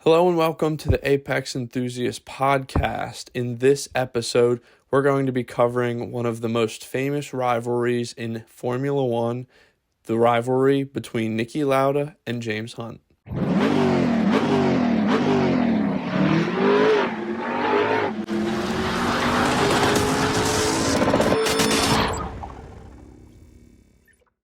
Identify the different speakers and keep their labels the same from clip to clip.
Speaker 1: Hello and welcome to the Apex Enthusiast podcast. In this episode, we're going to be covering one of the most famous rivalries in Formula One, the rivalry between Nikki Lauda and James Hunt.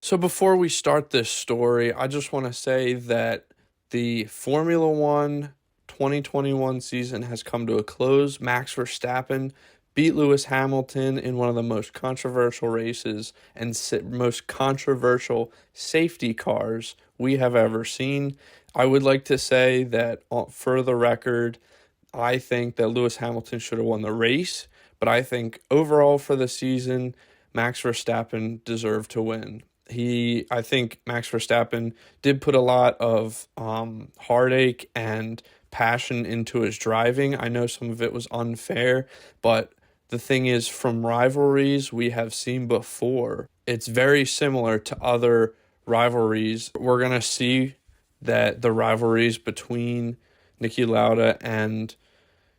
Speaker 1: So before we start this story, I just want to say that the Formula One 2021 season has come to a close. Max Verstappen beat Lewis Hamilton in one of the most controversial races and most controversial safety cars we have ever seen. I would like to say that, for the record, I think that Lewis Hamilton should have won the race, but I think overall for the season, Max Verstappen deserved to win. I think Max Verstappen did put a lot of heartache and passion into his driving. I know some of it was unfair, but the thing is, from rivalries we have seen before, it's very similar to other rivalries. We're going to see that the rivalries between Nikki Lauda and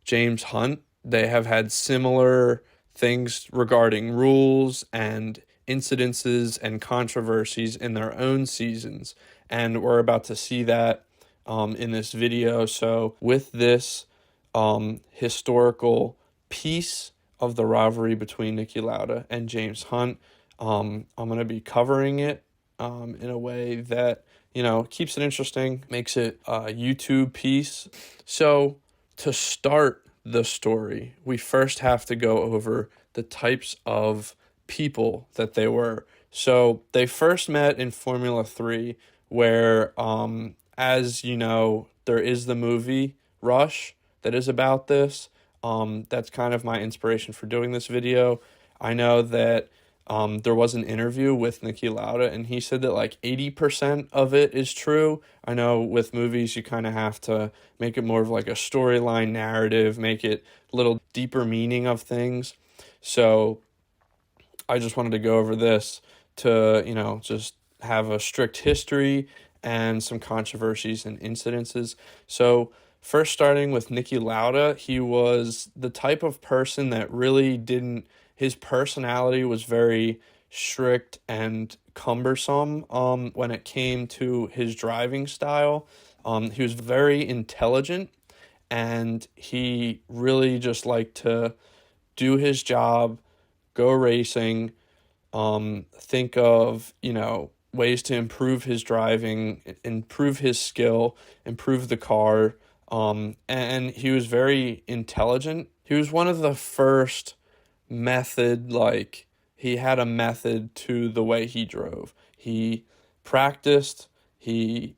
Speaker 1: James Hunt, they have had similar things regarding rules and incidences and controversies in their own seasons. And we're about to see that in this video. So with this historical piece of the rivalry between Nikki Lauda and James Hunt, I'm going to be covering it in a way that, keeps it interesting, makes it a YouTube piece. So to start the story, we first have to go over the types of people that they were. So they first met in Formula 3, where, as you know, there is the movie Rush that is about this. That's kind of my inspiration for doing this video. I know that there was an interview with Nikki Lauda, and he said that like 80% of it is true. I know with movies, you kind of have to make it more of like a storyline narrative, make it a little deeper meaning of things. So I just wanted to go over this to, just have a strict history and some controversies and incidences. So first, starting with Nikki Lauda, he was the type of person that really his personality was very strict and cumbersome when it came to his driving style. He was very intelligent, and he really just liked to do his job, go racing, think of, ways to improve his driving, improve his skill, improve the car. And he was very intelligent. He was one of the first he had a method to the way he drove. He practiced, he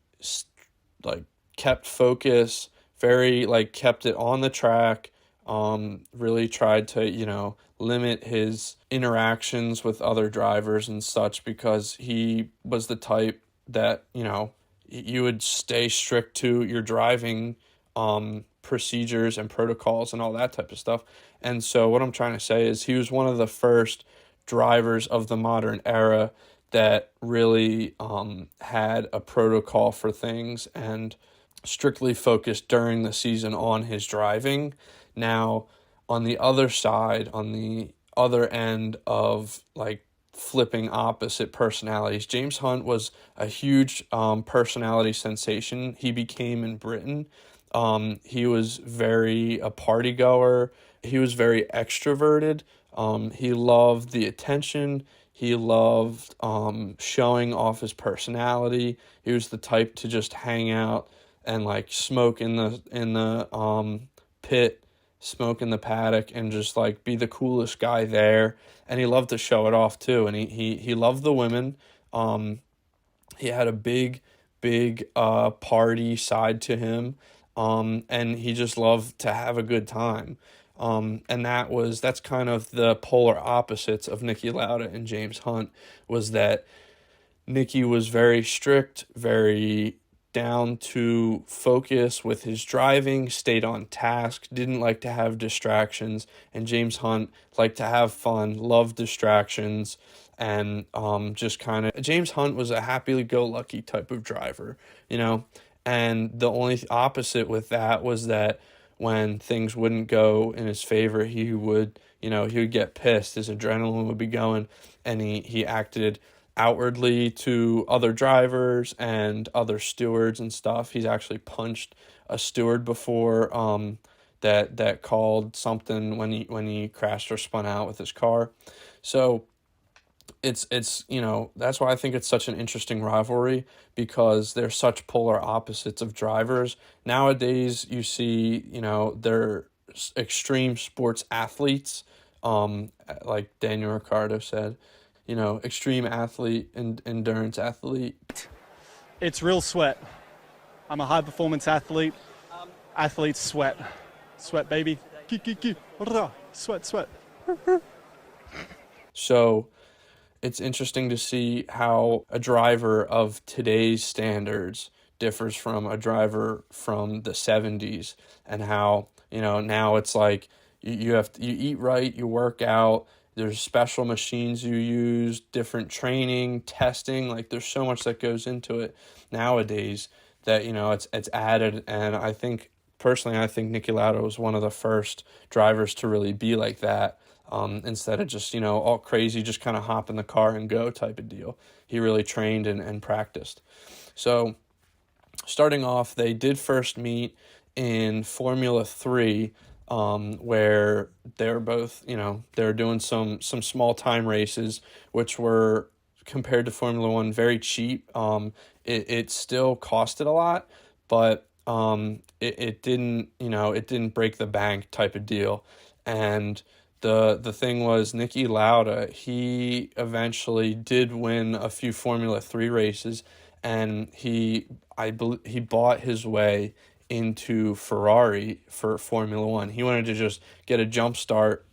Speaker 1: kept focus, kept it on the track, really tried to, limit his interactions with other drivers and such, because he was the type that, you would stay strict to your driving procedures and protocols and all that type of stuff. And so what I'm trying to say is he was one of the first drivers of the modern era that really had a protocol for things and strictly focused during the season on his driving. Now, on the other side, on the other end of flipping opposite personalities, James Hunt was a huge personality sensation he became in Britain. He was a party goer. He was very extroverted. He loved the attention. He loved showing off his personality. He was the type to just hang out and smoke in the pit, smoke in the paddock, and just be the coolest guy there. And he loved to show it off too. And he loved the women. He had a big party side to him. And he just loved to have a good time. And that's kind of the polar opposites of Nikki Lauda and James Hunt, was that Nikki was very strict, very down to focus with his driving, stayed on task, didn't like to have distractions, and James Hunt liked to have fun, loved distractions, and James Hunt was a happy-go-lucky type of driver, And the only opposite with that was that when things wouldn't go in his favor, he would get pissed. His adrenaline would be going, and he acted outwardly to other drivers and other stewards and stuff. He's actually punched a steward before, that called something when he crashed or spun out with his car. So it's that's why I think it's such an interesting rivalry, because they're such polar opposites of drivers. Nowadays you see, they're extreme sports athletes, like Daniel Ricciardo said, extreme athlete and endurance athlete.
Speaker 2: It's real sweat. I'm a high performance athlete. Athletes sweat. Sweat, baby. Sweat.
Speaker 1: So it's interesting to see how a driver of today's standards differs from a driver from the 70s, and how, now it's like you eat right, you work out, there's special machines you use, different training, testing, like there's so much that goes into it nowadays that, it's added. And I think Nikki Lauda was one of the first drivers to really be like that. Instead of just, all crazy, just kind of hop in the car and go type of deal. He really trained and practiced. So starting off, they did first meet in Formula 3, where they were both, they were doing some small time races, which were, compared to Formula 1, very cheap. It still costed a lot, but it didn't break the bank type of deal. And the thing was, Nikki Lauda, he eventually did win a few Formula 3 races, and he bought his way into Ferrari for Formula 1. He wanted to just get a jump start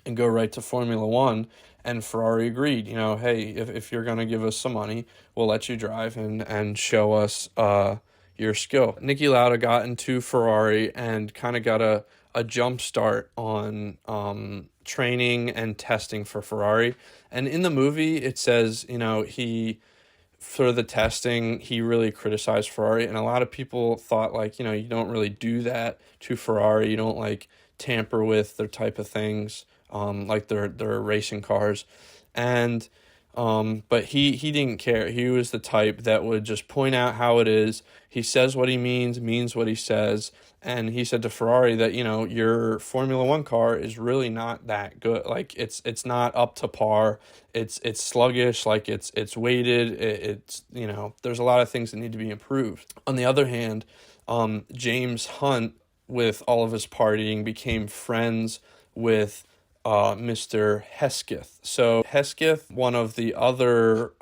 Speaker 1: and go right to Formula 1, and Ferrari agreed. Hey, if you're going to give us some money, we'll let you drive and show us your skill. Nikki Lauda got into Ferrari and kind of got a jump start on training and testing for Ferrari. And in the movie, it says, for the testing, he really criticized Ferrari. And a lot of people thought, like, you don't really do that to Ferrari. You don't, like, tamper with their type of things, like their racing cars. And but he didn't care. He was the type that would just point out how it is. He says what he means what he says. And he said to Ferrari that, your Formula 1 car is really not that good. Like, it's not up to par. It's sluggish, like it's weighted. It's there's a lot of things that need to be improved. On the other hand, James Hunt, with all of his partying, became friends with Mr. Hesketh. So Hesketh, one of the other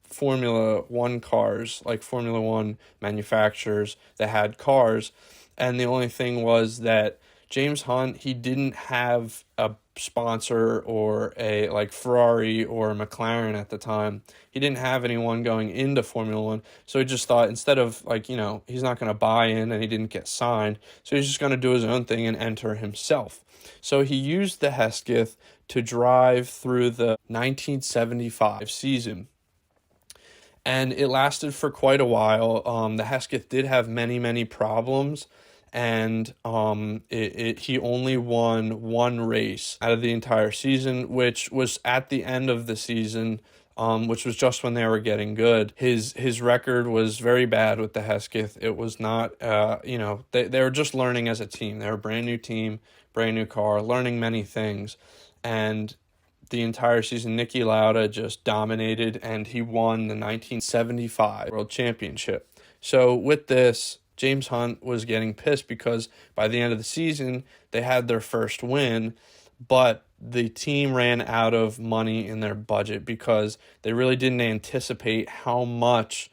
Speaker 1: Formula 1 cars, like Formula 1 manufacturers that had cars, and the only thing was that James Hunt, he didn't have a sponsor or a like Ferrari or McLaren at the time. He didn't have anyone going into Formula 1. So he just thought, instead of he's not going to buy in, and he didn't get signed. So he's just going to do his own thing and enter himself. So he used the Hesketh to drive through the 1975 season. And it lasted for quite a while. The Hesketh did have many problems, and he only won one race out of the entire season, which was at the end of the season, which was just when they were getting good. His record was very bad with the Hesketh. It was not, they were just learning as a team. They were a brand new team, brand new car, learning many things. And the entire season, Nikki Lauda just dominated, and he won the 1975 World Championship. So with this, James Hunt was getting pissed because by the end of the season, they had their first win, but the team ran out of money in their budget because they really didn't anticipate how much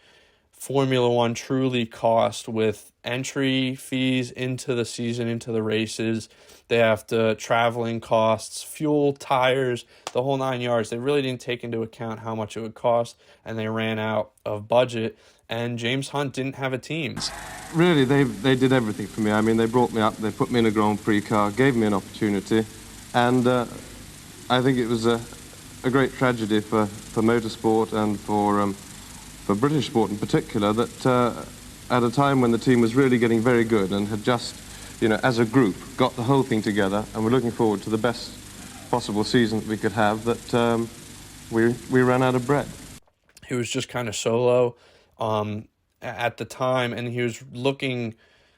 Speaker 1: Formula 1 truly cost, with entry fees into the season, into the races. They have to traveling costs, fuel, tires, the whole 9 yards. They really didn't take into account how much it would cost, and they ran out of budget. And James Hunt didn't have a team.
Speaker 3: Really, they did everything for me. I mean, they brought me up, they put me in a Grand Prix car, gave me an opportunity, and I think it was a great tragedy for motorsport and for British sport in particular that at a time when the team was really getting very good and had just, as a group, got the whole thing together, and we're looking forward to the best possible season that we could have, that we ran out of bread.
Speaker 1: He was just kind of solo at the time, and he was looking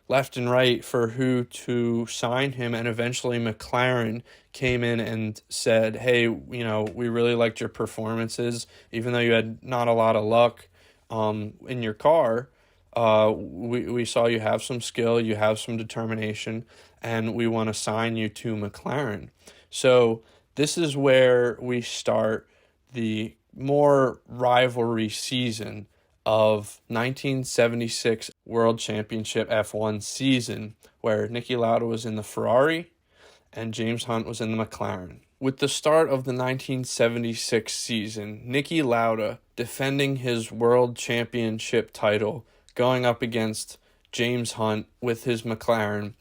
Speaker 1: left and right for who to sign him, and eventually McLaren came in and said, hey, we really liked your performances, even though you had not a lot of luck in your car. We saw you have some skill, you have some determination, and we want to sign you to McLaren. So this is where we start the more rivalry season of 1976 World Championship F1 season, where Nikki Lauda was in the Ferrari and James Hunt was in the McLaren. With the start of the 1976 season, Nikki Lauda defending his World Championship title, going up against James Hunt with his McLaren.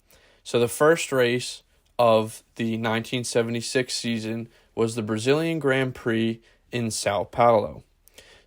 Speaker 1: So the first race of the 1976 season was the Brazilian Grand Prix in Sao Paulo.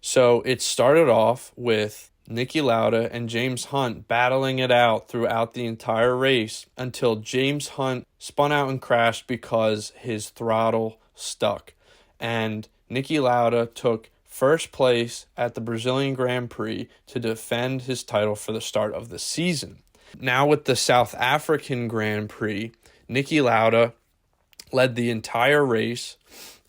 Speaker 1: So it started off with Nikki Lauda and James Hunt battling it out throughout the entire race until James Hunt spun out and crashed because his throttle stuck. And Nikki Lauda took first place at the Brazilian Grand Prix to defend his title for the start of the season. Now with the South African Grand Prix, Nikki Lauda led the entire race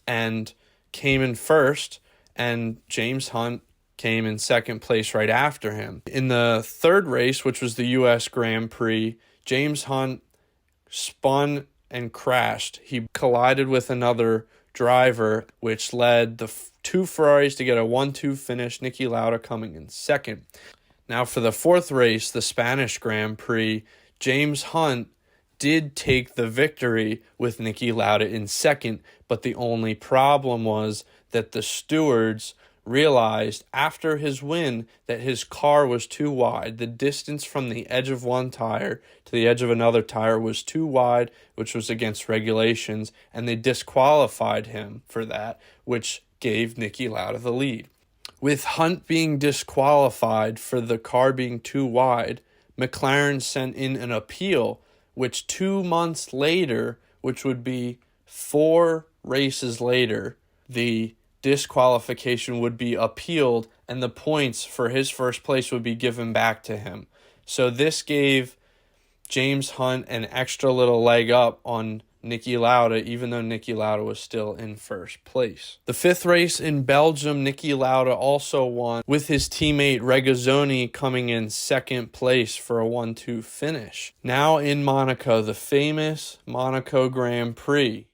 Speaker 1: and came in first, and James Hunt came in second place right after him. In the third race, which was the U.S. Grand Prix, James Hunt spun and crashed. He collided with another driver, which led the two Ferraris to get a 1-2 finish, Nikki Lauda coming in second. Now for the fourth race, the Spanish Grand Prix, James Hunt did take the victory with Nikki Lauda in second, but the only problem was that the stewards realized after his win that his car was too wide. The distance from the edge of one tire to the edge of another tire was too wide, which was against regulations, and they disqualified him for that, which gave Nikki Lauda the lead. With Hunt being disqualified for the car being too wide, McLaren sent in an appeal, which 2 months later, which would be 4 races later, the disqualification would be appealed and the points for his first place would be given back to him. So this gave James Hunt an extra little leg up on Nikki Lauda, even though Nikki Lauda was still in first place. The fifth race in Belgium, Nikki Lauda also won, with his teammate Regazzoni coming in second place for a 1-2 finish. Now in Monaco, the famous Monaco Grand Prix.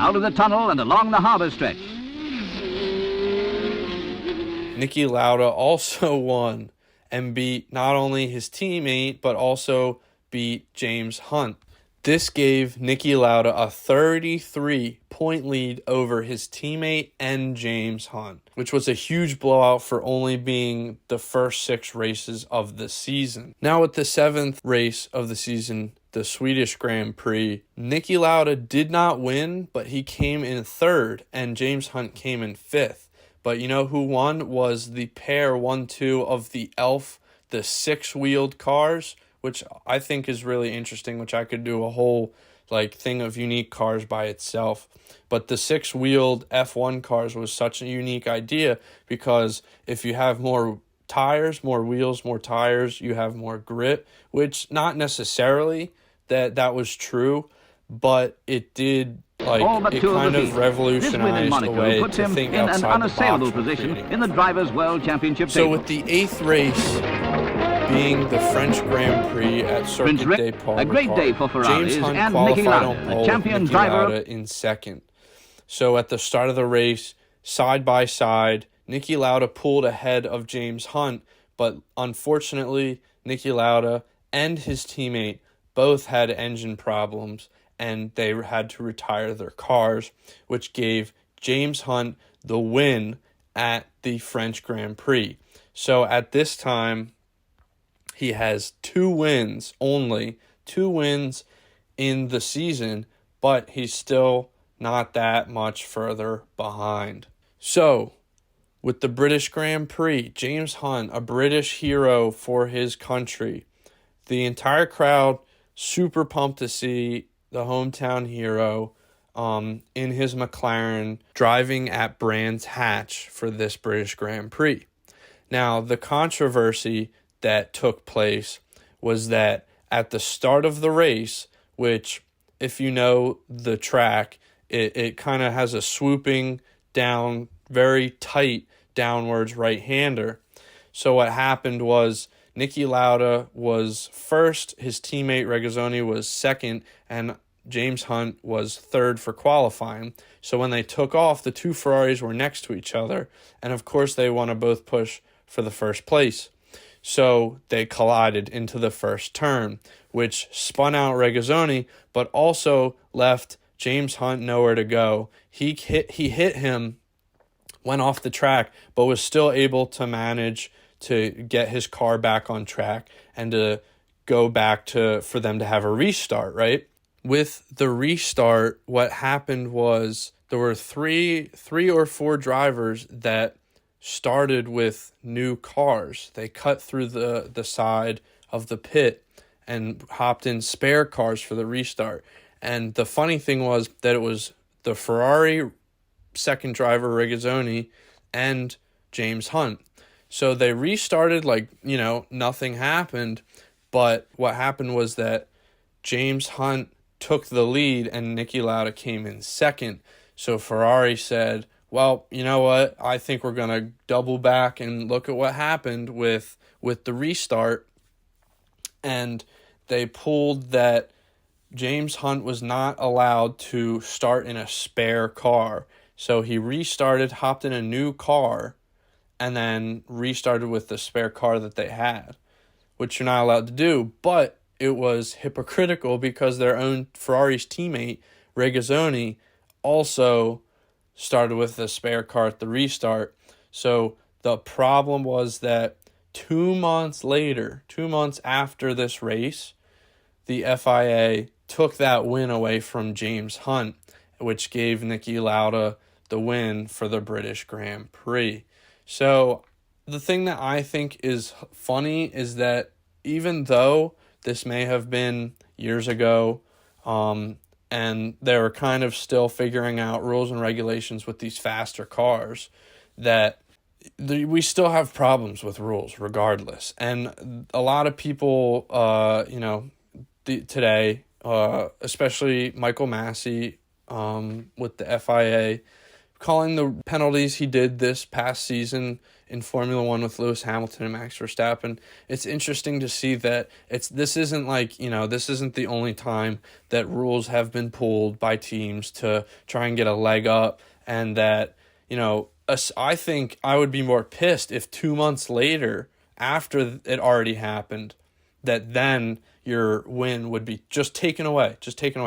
Speaker 4: Out of the tunnel and along the harbour stretch.
Speaker 1: Nikki Lauda also won and beat not only his teammate, but also beat James Hunt. This gave Nikki Lauda a 33-point lead over his teammate and James Hunt, which was a huge blowout for only being the first 6 races of the season. Now with the 7th race of the season, the Swedish Grand Prix, Nikki Lauda did not win, but he came in 3rd, and James Hunt came in 5th. But you know who won was the pair 1-2 of the Elf, the 6-wheeled cars, which I think is really interesting, which I could do a whole thing of unique cars by itself. But the 6-wheeled F1 cars was such a unique idea because if you have more tires, more wheels, more tires, you have more grip, which not necessarily that was true, but it did it kind of revolutionized the way to think outside the box
Speaker 4: position in the Drivers' World Championship.
Speaker 1: So with the 8th race being the French Grand Prix at Circuit de Paul,
Speaker 4: a great day for Ferraris,
Speaker 1: James Hunt
Speaker 4: and
Speaker 1: qualified
Speaker 4: Nikki Lauda,
Speaker 1: on pole,
Speaker 4: the champion
Speaker 1: Nikki
Speaker 4: driver
Speaker 1: Lauda in second. So at the start of the race, side by side, Nikki Lauda pulled ahead of James Hunt, but unfortunately, Nikki Lauda and his teammate both had engine problems, and they had to retire their cars, which gave James Hunt the win at the French Grand Prix. So at this time, he has 2 wins only, 2 wins in the season, but he's still not that much further behind. So, with the British Grand Prix, James Hunt, a British hero for his country. The entire crowd super pumped to see the hometown hero in his McLaren driving at Brands Hatch for this British Grand Prix. Now, the controversy that took place was that at the start of the race, which, if you know the track, it kind of has a swooping down, very tight downwards right-hander. So what happened was Nikki Lauda was first, his teammate Regazzoni was second, and James Hunt was third for qualifying. So when they took off, the two Ferraris were next to each other, and of course they want to both push for the first place. So they collided into the first turn, which spun out Regazzoni, but also left James Hunt nowhere to go. He hit him, went off the track, but was still able to manage to get his car back on track and to go back for them to have a restart, right? With the restart, what happened was there were three or four drivers that started with new cars. They cut through the side of the pit and hopped in spare cars for the restart. And the funny thing was that it was the Ferrari second driver, Regazzoni, and James Hunt. So they restarted like, nothing happened. But what happened was that James Hunt took the lead and Niki Lauda came in second. So Ferrari said, well, you know what? I think we're going to double back and look at what happened with the restart. And they pulled that James Hunt was not allowed to start in a spare car. So he restarted, hopped in a new car, and then restarted with the spare car that they had, which you're not allowed to do. But it was hypocritical because their own Ferrari's teammate, Regazzoni, also started with the spare car at the restart. So the problem was that 2 months later, 2 months after this race, the FIA took that win away from James Hunt, which gave Niki Lauda the win for the British Grand Prix. So the thing that I think is funny is that even though this may have been years ago, and they were kind of still figuring out rules and regulations with these faster cars, that we still have problems with rules regardless. And a lot of people, today, especially Michael Massey with the FIA, calling the penalties he did this past season in Formula One with Lewis Hamilton and Max Verstappen. It's interesting to see that this isn't the only time that rules have been pulled by teams to try and get a leg up, and that, I think I would be more pissed if 2 months later, after it already happened, that then your win would be just taken away,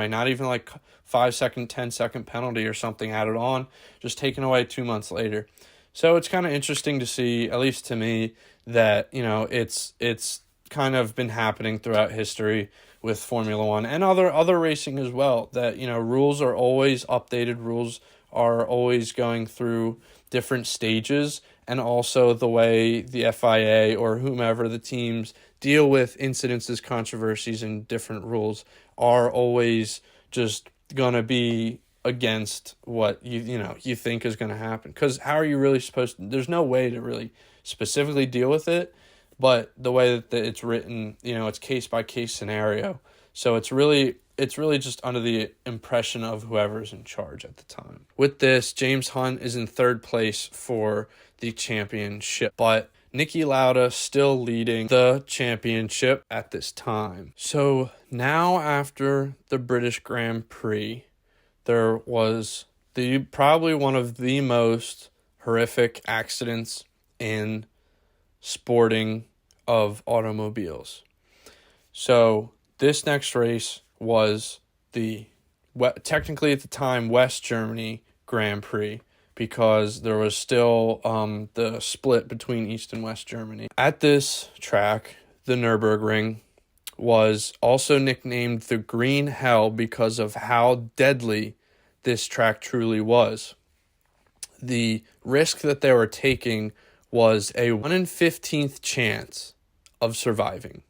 Speaker 1: not even like 5 second, 10-second penalty or something added on, just taken away 2 months later. So it's kind of interesting to see, at least to me, that, it's kind of been happening throughout history with Formula One and other racing as well, that, rules are always updated, rules are always going through different stages, and also the way the FIA or whomever the teams deal with incidences, controversies, and different rules are always just going to be against what you think is going to happen. Because how are you really supposed to? There's no way to really specifically deal with it, but the way that it's written, it's case by case scenario. So it's really just under the impression of whoever's in charge at the time. With this, James Hunt is in third place for the championship, but Niki Lauda still leading the championship at this time. So now, after the British Grand Prix, there was probably one of the most horrific accidents in sporting of automobiles. So this next race was technically at the time West Germany Grand Prix, because there was still the split between East and West Germany. At this track, the Nurburgring was also nicknamed the Green Hell because of how deadly this track truly was. The risk that they were taking was a 1 in 15th chance of surviving.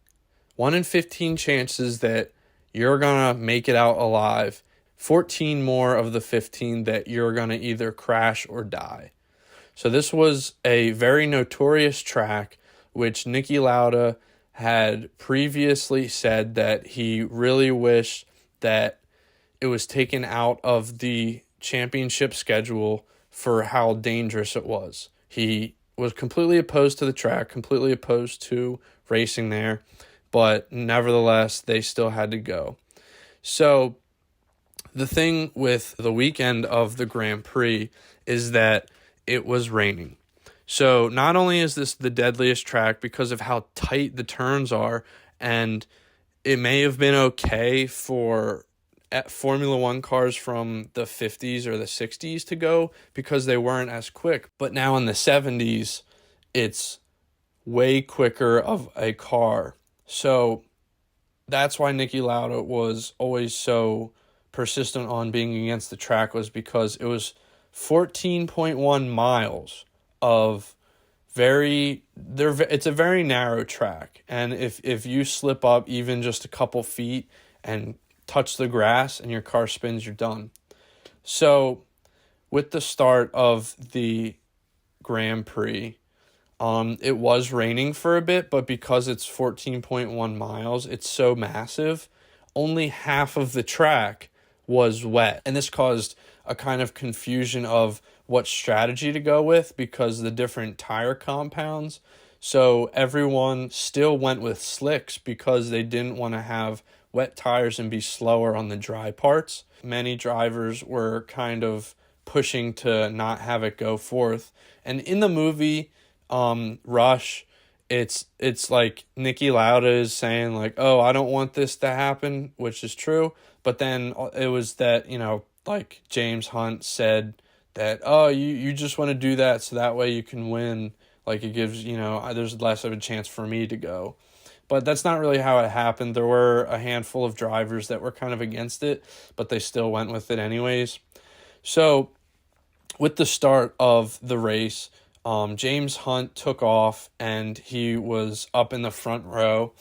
Speaker 1: 1 in 15 chances that you're going to make it out alive. 14 more of the 15 that you're going to either crash or die. So this was a very notorious track, which Nikki Lauda had previously said that he really wished that it was taken out of the championship schedule for how dangerous it was. He was completely opposed to the track, completely opposed to racing there, but nevertheless, they still had to go. So the thing with the weekend of the Grand Prix is that it was raining. So not only is this the deadliest track because of how tight the turns are, and it may have been okay for Formula One cars from the 50s or the 60s to go because they weren't as quick. But now in the 70s, it's way quicker of a car. So that's why Nikki Lauda was always so persistent on being against the track, was because it was 14.1 miles of it's a very narrow track. And if you slip up even just a couple feet and touch the grass and your car spins, you're done. So with the start of the Grand Prix, it was raining for a bit, but because it's 14.1 miles, it's so massive, only half of the track was wet. And this caused a kind of confusion of what strategy to go with because the different tire compounds. So everyone still went with slicks because they didn't want to have wet tires and be slower on the dry parts. Many drivers were kind of pushing to not have it go forth. And in the movie, Rush, it's like Nikki Lauda is saying like, oh, I don't want this to happen, which is true. But then it was that, like James Hunt said that, oh, you just want to do that so that way you can win. Like it gives, there's less of a chance for me to go. But that's not really how it happened. There were a handful of drivers that were kind of against it, but they still went with it anyways. So with the start of the race, James Hunt took off and he was up in the front row.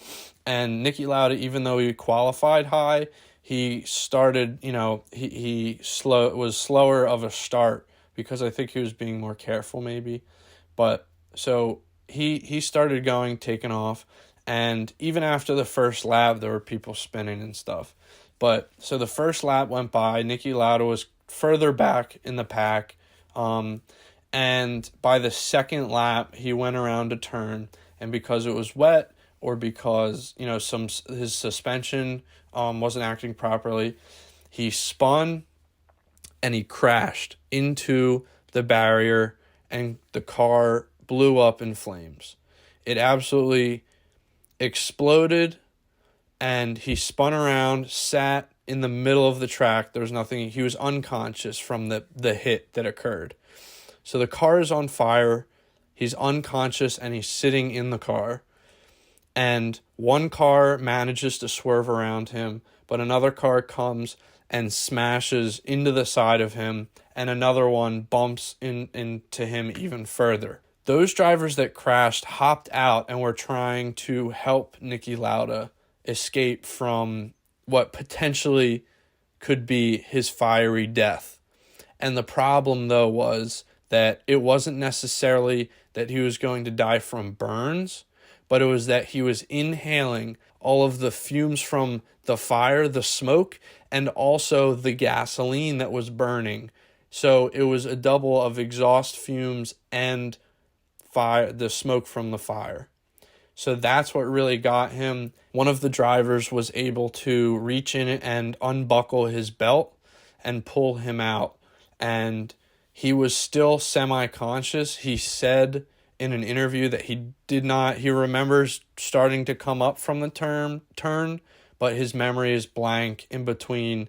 Speaker 1: And Nikki Lauda, even though he qualified high, he started, he was slower of a start because I think he was being more careful maybe. But so he started going, taking off. And even after the first lap, there were people spinning and stuff. But so the first lap went by. Nikki Lauda was further back in the pack. And by the second lap, he went around a turn. And because it was wet or because, his suspension wasn't acting properly, he spun and he crashed into the barrier and the car blew up in flames. It absolutely exploded, and he spun around, sat in the middle of the track. There was nothing. He was unconscious from the hit that occurred. So the car is on fire. He's unconscious, and he's sitting in the car. And one car manages to swerve around him, but another car comes and smashes into the side of him, and another one bumps into him even further. Those drivers that crashed hopped out and were trying to help Nikki Lauda escape from what potentially could be his fiery death. And the problem, though, was that it wasn't necessarily that he was going to die from burns, but it was that he was inhaling all of the fumes from the fire, the smoke, and also the gasoline that was burning. So it was a double of exhaust fumes and fire, the smoke from the fire. So that's what really got him. One of the drivers was able to reach in and unbuckle his belt and pull him out. And he was still semi-conscious. He said in an interview that he remembers starting to come up from the turn, but his memory is blank in between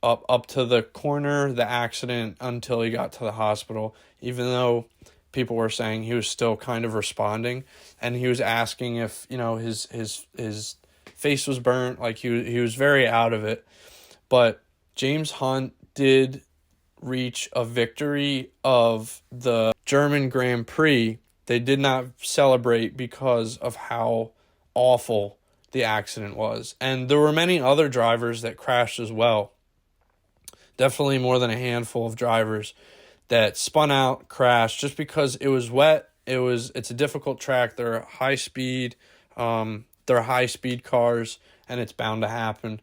Speaker 1: up to the corner, the accident, until he got to the hospital, even though people were saying he was still kind of responding, and he was asking if, his face was burnt, like he was very out of it. But James Hunt did reach a victory of the German Grand Prix, they did not celebrate because of how awful the accident was. And there were many other drivers that crashed as well. Definitely more than a handful of drivers that spun out, crashed just because it was wet. It's a difficult track. They're high speed cars, and it's bound to happen.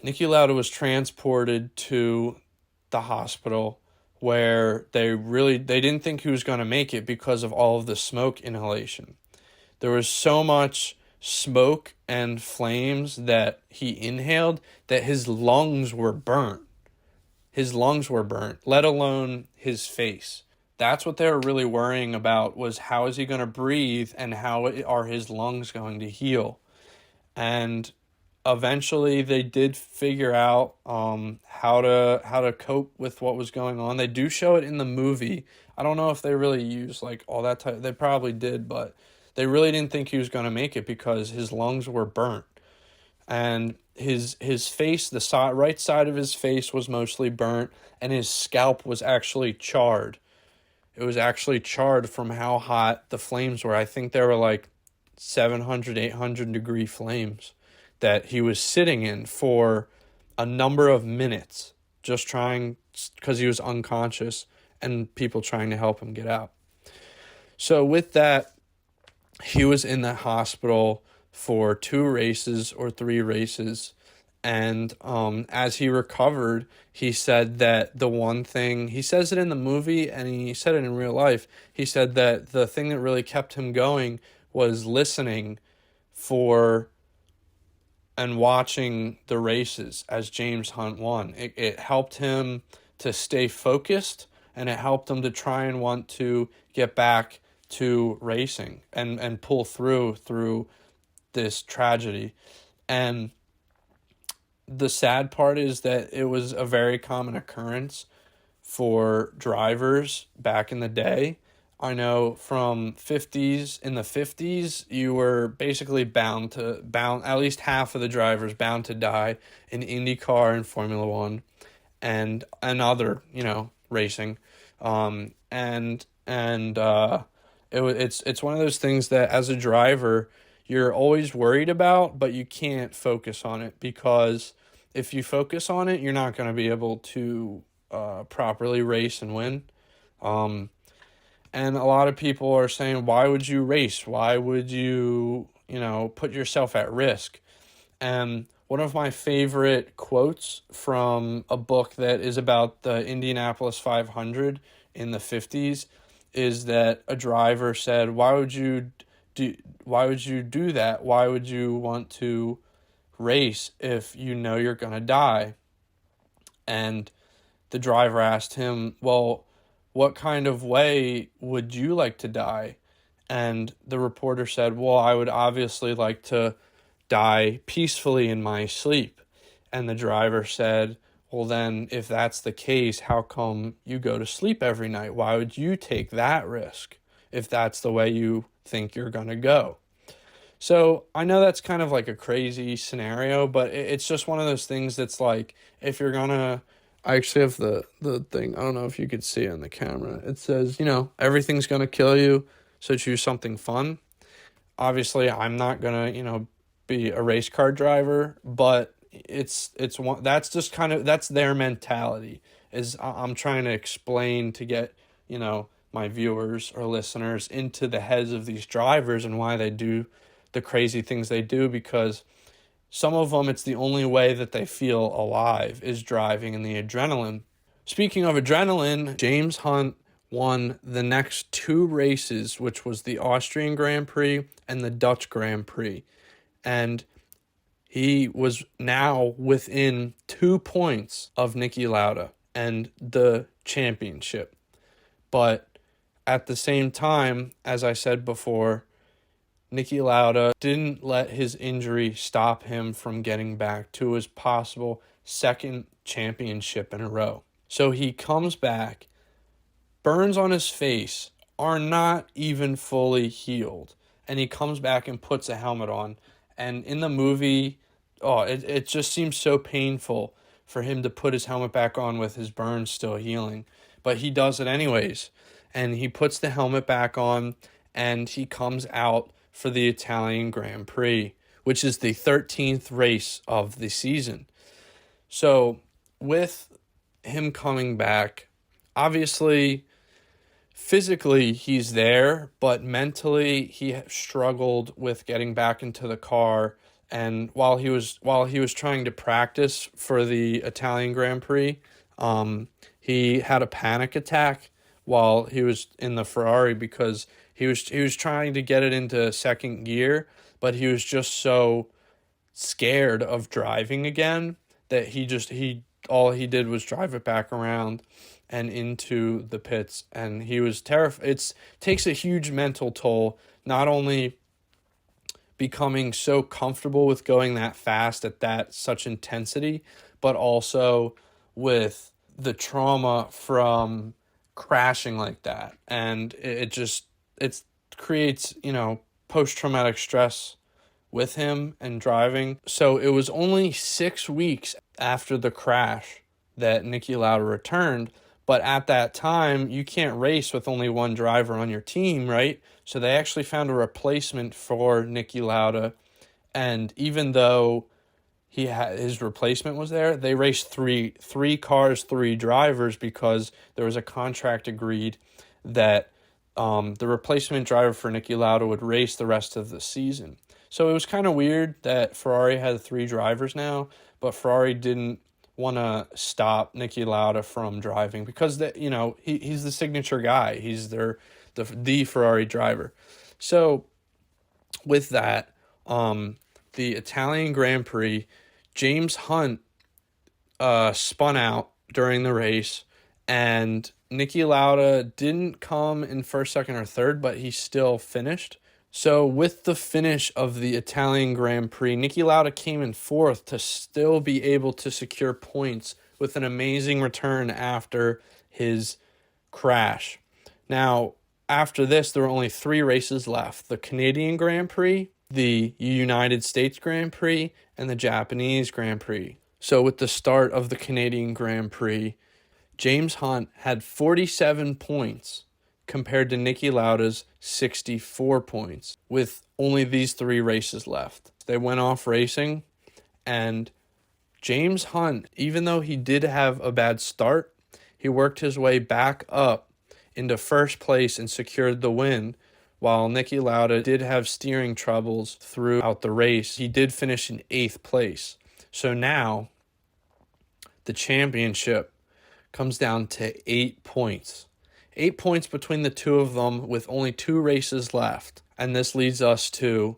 Speaker 1: Nikki Lauda was transported to the hospital where they didn't think he was going to make it because of all of the smoke inhalation. There was so much smoke and flames that he inhaled that his lungs were burnt. Let alone his face. That's what they were really worrying about, was how is he going to breathe and how are his lungs going to heal. And eventually they did figure out how to cope with what was going on. They do show it in the movie. I don't know if they really used like all that type. They probably did, but they really didn't think he was going to make it because his lungs were burnt. And his face, the right side of his face was mostly burnt, and his scalp was actually charred. It was actually charred from how hot the flames were. I think they were like 700, 800 degree flames that he was sitting in for a number of minutes, just trying, because he was unconscious and people trying to help him get out. So with that, he was in the hospital for 2 races or 3 races. And as he recovered, he said that the one thing, he says it in the movie and he said it in real life, he said that the thing that really kept him going was listening for and watching the races as James Hunt won. It helped him to stay focused, and it helped him to try and want to get back to racing and pull through this tragedy. And the sad part is that it was a very common occurrence for drivers back in the day. I know in the 50s, you were basically bound, at least half of the drivers bound to die in IndyCar and Formula One and other, racing. It's one of those things that as a driver, you're always worried about, but you can't focus on it, because if you focus on it, you're not going to be able to properly race and win. And a lot of people are saying, why would you race? Why would you, put yourself at risk? And one of my favorite quotes from a book that is about the Indianapolis 500 in the 50s is that a driver said, why would you do that? Why would you want to race if you know you're going to die? And the driver asked him, well, what kind of way would you like to die? And the reporter said, well, I would obviously like to die peacefully in my sleep. And the driver said, well, then if that's the case, how come you go to sleep every night? Why would you take that risk if that's the way you think you're going to go? So I know that's kind of like a crazy scenario, but it's just one of those things that's like, if you're going to, I actually have the thing, I don't know if you could see it on the camera. It says, everything's going to kill you, so choose something fun. Obviously, I'm not going to, be a race car driver, but it's one, that's just kind of, that's their mentality, is I'm trying to explain to get, my viewers or listeners into the heads of these drivers and why they do the crazy things they do, because some of them, it's the only way that they feel alive is driving in the adrenaline. Speaking of adrenaline, James Hunt won the next 2 races, which was the Austrian Grand Prix and the Dutch Grand Prix. And he was now within 2 points of Nikki Lauda and the championship. But at the same time, as I said before, Nikki Lauda didn't let his injury stop him from getting back to his possible 2nd championship in a row. So he comes back, burns on his face are not even fully healed, and he comes back and puts a helmet on. And in the movie, it just seems so painful for him to put his helmet back on with his burns still healing. But he does it anyways. And he puts the helmet back on, and he comes out for the Italian Grand Prix, which is the 13th race of the season. So with him coming back, obviously physically he's there, but mentally he struggled with getting back into the car. And while he was trying to practice for the Italian Grand Prix, he had a panic attack while he was in the Ferrari, because he was trying to get it into second gear, but he was just so scared of driving again that all he did was drive it back around and into the pits, and he was terrified. It takes a huge mental toll, not only becoming so comfortable with going that fast at that such intensity, but also with the trauma from crashing like that. And it creates, post-traumatic stress with him and driving. So it was only 6 weeks after the crash that Nikki Lauda returned. But at that time, you can't race with only one driver on your team, right? So they actually found a replacement for Nikki Lauda. And even though his replacement was there, they raced three cars, 3 drivers, because there was a contract agreed that the replacement driver for Nikki Lauda would race the rest of the season. So it was kind of weird that Ferrari had 3 drivers now, but Ferrari didn't want to stop Nikki Lauda from driving, because he's the signature guy. He's the Ferrari driver. So with that, the Italian Grand Prix, James Hunt spun out during the race, and Nikki Lauda didn't come in first, second, or third, but he still finished. So with the finish of the Italian Grand Prix, Nikki Lauda came in 4th to still be able to secure points with an amazing return after his crash. Now, after this, there were only 3 races left: the Canadian Grand Prix, the United States Grand Prix, and the Japanese Grand Prix. So with the start of the Canadian Grand Prix, James Hunt had 47 points compared to Nikki Lauda's 64 points, with only these 3 races left. They went off racing, and James Hunt, even though he did have a bad start, he worked his way back up into first place and secured the win. While Nikki Lauda did have steering troubles throughout the race, he did finish in 8th place. So now the championship comes down to 8 points. 8 points between the two of them with only 2 races left. And this leads us to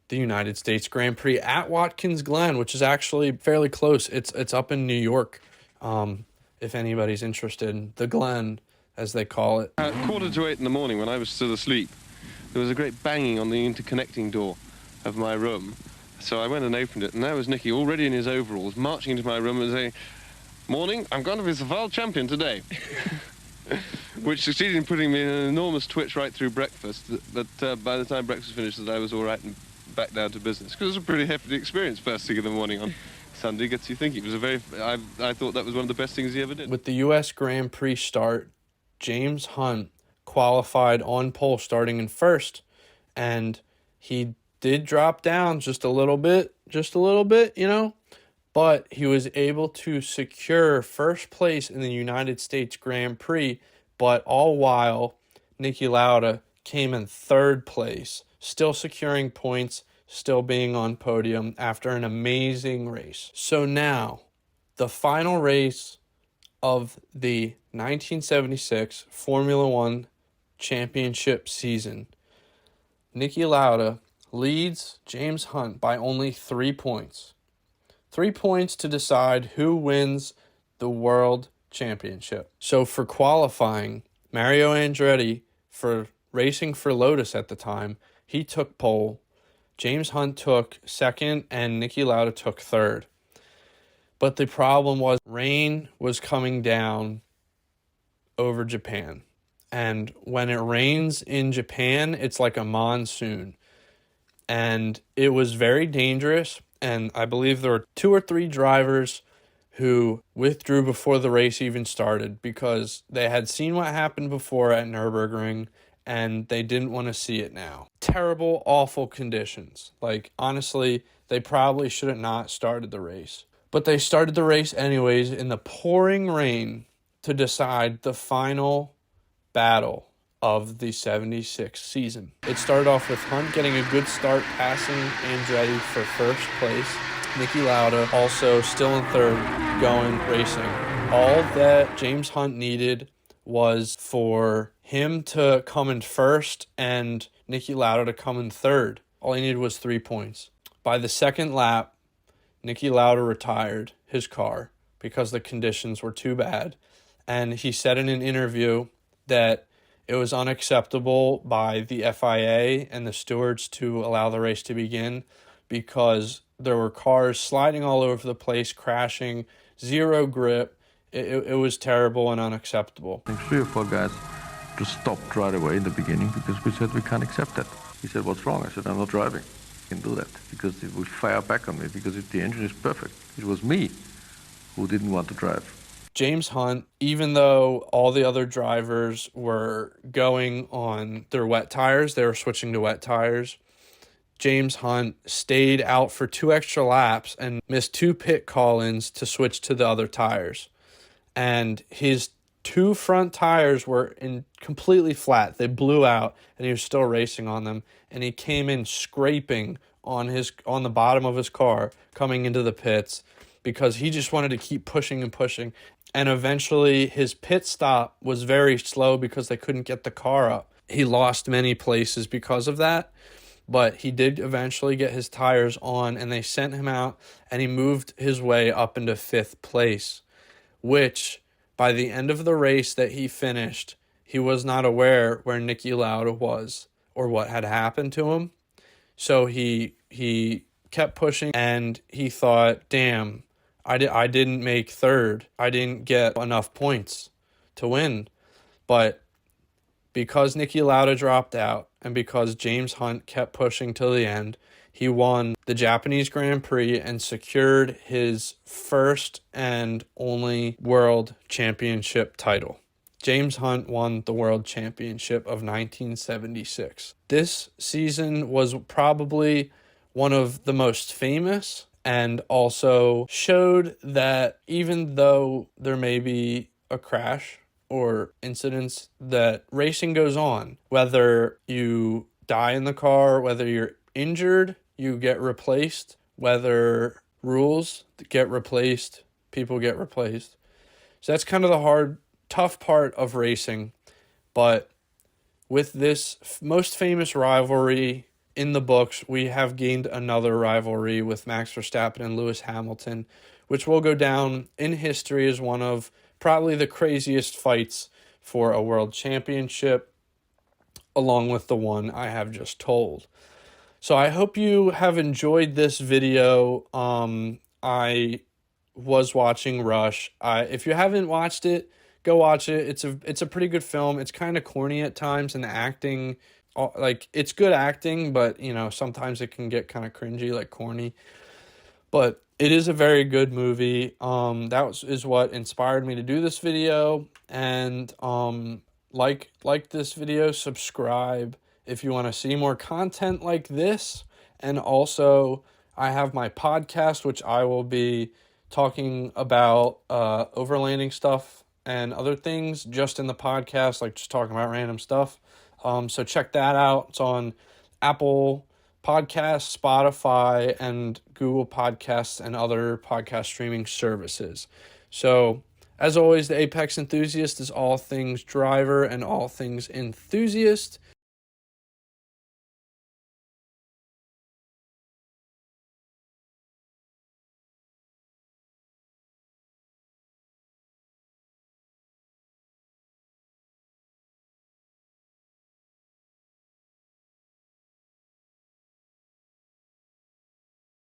Speaker 1: the United States Grand Prix at Watkins Glen, which is actually fairly close. It's up in New York, if anybody's interested. The Glen, as they call it.
Speaker 3: At 7:45 in the morning, when I was still asleep, there was a great banging on the interconnecting door of my room. So I went and opened it, and there was Nicky, already in his overalls, marching into my room and saying, "Morning, I'm going to be the world champion today." Which succeeded in putting me in an enormous twitch right through breakfast, but by the time breakfast finished, that I was all right and back down to business. Because it was a pretty hefty experience first thing in the morning on Sunday. Gets you thinking. It was I thought that was one of the best things he ever did.
Speaker 1: With the U.S. Grand Prix start, James Hunt qualified on pole starting in first, and he did drop down just a little bit, but he was able to secure first place in the United States Grand Prix, but all while Nikki Lauda came in 3rd place, still securing points, still being on podium after an amazing race. So now, the final race of the 1976 Formula One championship season. Nikki Lauda leads James Hunt by only 3 points. 3 points to decide who wins the world championship. So for qualifying, Mario Andretti, for racing for Lotus at the time, he took pole. James Hunt took 2nd, and Nikki Lauda took 3rd. But the problem was rain was coming down over Japan. And when it rains in Japan, it's like a monsoon. And it was very dangerous. And I believe there were 2 or 3 drivers who withdrew before the race even started because they had seen what happened before at Nurburgring and they didn't want to see it now. Terrible, awful conditions. Like, honestly, they probably should have not started the race. But they started the race anyways in the pouring rain to decide the final battle of the 76 season. It started off with Hunt getting a good start, passing Andretti for first place. Nikki Lauda also still in third, going racing. All that James Hunt needed was for him to come in first and Nikki Lauda to come in third. All he needed was 3 points. By the second lap, Nikki Lauda retired his car because the conditions were too bad. And he said in an interview that it was unacceptable by the FIA and the stewards to allow the race to begin because there were cars sliding all over the place, crashing, zero grip. It was terrible and unacceptable.
Speaker 5: 3 or 4 guys just stopped right away in the beginning because we said we can't accept that. He said, what's wrong? I said, I'm not driving. I can do that because it will fire back on me because the engine is perfect. It was me who didn't want to drive.
Speaker 1: James Hunt, even though all the other drivers were going on their wet tires, they were switching to wet tires, James Hunt stayed out for 2 extra laps and missed 2 pit call-ins to switch to the other tires. And his 2 front tires were completely flat. They blew out, and he was still racing on them. And he came in scraping on the bottom of his car coming into the pits because he just wanted to keep pushing and pushing. And eventually his pit stop was very slow because they couldn't get the car up. He lost many places because of that, but he did eventually get his tires on, and they sent him out, and he moved his way up into 5th place, which by the end of the race that he finished, he was not aware where Nikki Lauda was or what had happened to him. So he kept pushing, and he thought, damn, I didn't make third. I didn't get enough points to win. But because Nikki Lauda dropped out and because James Hunt kept pushing till the end, he won the Japanese Grand Prix and secured his first and only World Championship title. James Hunt won the World Championship of 1976. This season was probably one of the most famous and also showed that even though there may be a crash or incidents, that racing goes on. Whether you die in the car, whether you're injured, you get replaced, whether rules get replaced, people get replaced. So that's kind of the tough part of racing. But with this most famous rivalry in the books, we have gained another rivalry with Max Verstappen and Lewis Hamilton, which will go down in history as one of probably the craziest fights for a world championship, along with the one I have just told. So I hope you have enjoyed this video. I was watching Rush. If you haven't watched it, go watch it. It's a pretty good film. It's kind of corny at times, and the acting, like, it's good acting, but sometimes it can get kind of cringy, like corny. But it is a very good movie. Is what inspired me to do this video. And like this video, subscribe if you want to see more content like this. And also, I have my podcast, which I will be talking about overlanding stuff and other things just in the podcast, like just talking about random stuff. So check that out. It's on Apple Podcasts, Spotify, and Google Podcasts and other podcast streaming services. So, as always, the Apex Enthusiast is all things driver and all things enthusiast.